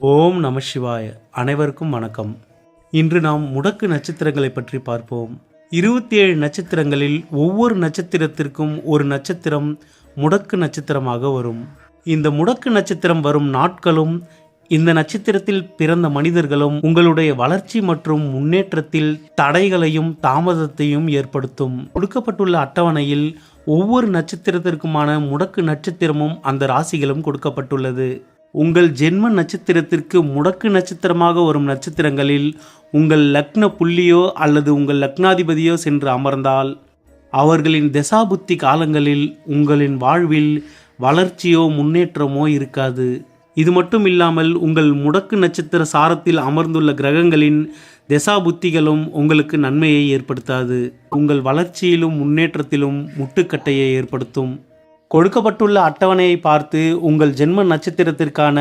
ஓம் நம சிவாய. அனைவருக்கும் வணக்கம். இன்று நாம் முடக்கு நட்சத்திரங்களை பற்றி பார்ப்போம். 27 நட்சத்திரங்களில் ஒவ்வொரு நட்சத்திரத்திற்கும் ஒரு நட்சத்திரம் முடக்கு நட்சத்திரமாக வரும். இந்த முடக்கு நட்சத்திரம் வரும் நாட்களும் இந்த நட்சத்திரத்தில் பிறந்த மனிதர்களும் உங்களுடைய வளர்ச்சி மற்றும் முன்னேற்றத்தில் தடைகளையும் தாமதத்தையும் ஏற்படுத்தும். கொடுக்கப்பட்டுள்ள அட்டவணையில் ஒவ்வொரு நட்சத்திரத்திற்குமான முடக்கு நட்சத்திரமும் அந்த ராசிகளும் கொடுக்கப்பட்டுள்ளது. உங்கள் ஜென்ம நட்சத்திரத்திற்கு முடக்கு நட்சத்திரமாக வரும் நட்சத்திரங்களில் உங்கள் லக்ன புள்ளியோ அல்லது உங்கள் லக்னாதிபதியோ சென்று அமர்ந்தால் அவர்களின் தசாபுத்தி காலங்களில் உங்களின் வாழ்வில் வளர்ச்சியோ முன்னேற்றமோ இருக்காது. இது மட்டும் இல்லாமல் உங்கள் முடக்கு நட்சத்திர சாரத்தில் அமர்ந்துள்ள கிரகங்களின் தசாபுத்திகளும் உங்களுக்கு நன்மையை ஏற்படுத்தாது. உங்கள் வளர்ச்சியிலும் முன்னேற்றத்திலும் முட்டுக்கட்டையை ஏற்படுத்தும். கொடுக்கப்பட்டுள்ள அட்டவணையை பார்த்து உங்கள் ஜென்ம நட்சத்திரத்திற்கான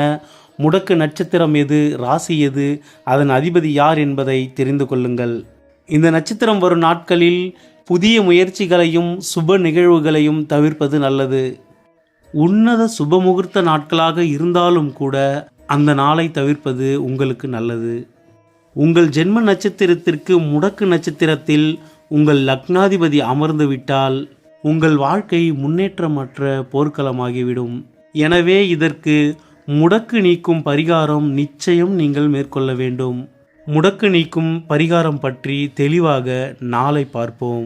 முடக்கு நட்சத்திரம் எது, ராசி எது, அதன் அதிபதி யார் என்பதை தெரிந்து கொள்ளுங்கள். இந்த நட்சத்திரம் வரும் நாட்களில் புதிய முயற்சிகளையும் சுப நிகழ்வுகளையும் தவிர்ப்பது நல்லது. உன்னத சுப முகூர்த்த நாட்களாக இருந்தாலும் கூட அந்த நாளை தவிர்ப்பது உங்களுக்கு நல்லது. உங்கள் ஜென்ம நட்சத்திரத்திற்கு முடக்கு நட்சத்திரத்தில் உங்கள் லக்னாதிபதி அமர்ந்து விட்டால் உங்கள் வாழ்க்கை முன்னேற்றமற்ற போர்க்களமாகிவிடும். எனவே இதற்கு முடக்கு நீக்கும் பரிகாரம் நிச்சயம் நீங்கள் மேற்கொள்ள வேண்டும். முடக்கு நீக்கும் பரிகாரம் பற்றி தெளிவாக நாளை பார்ப்போம்.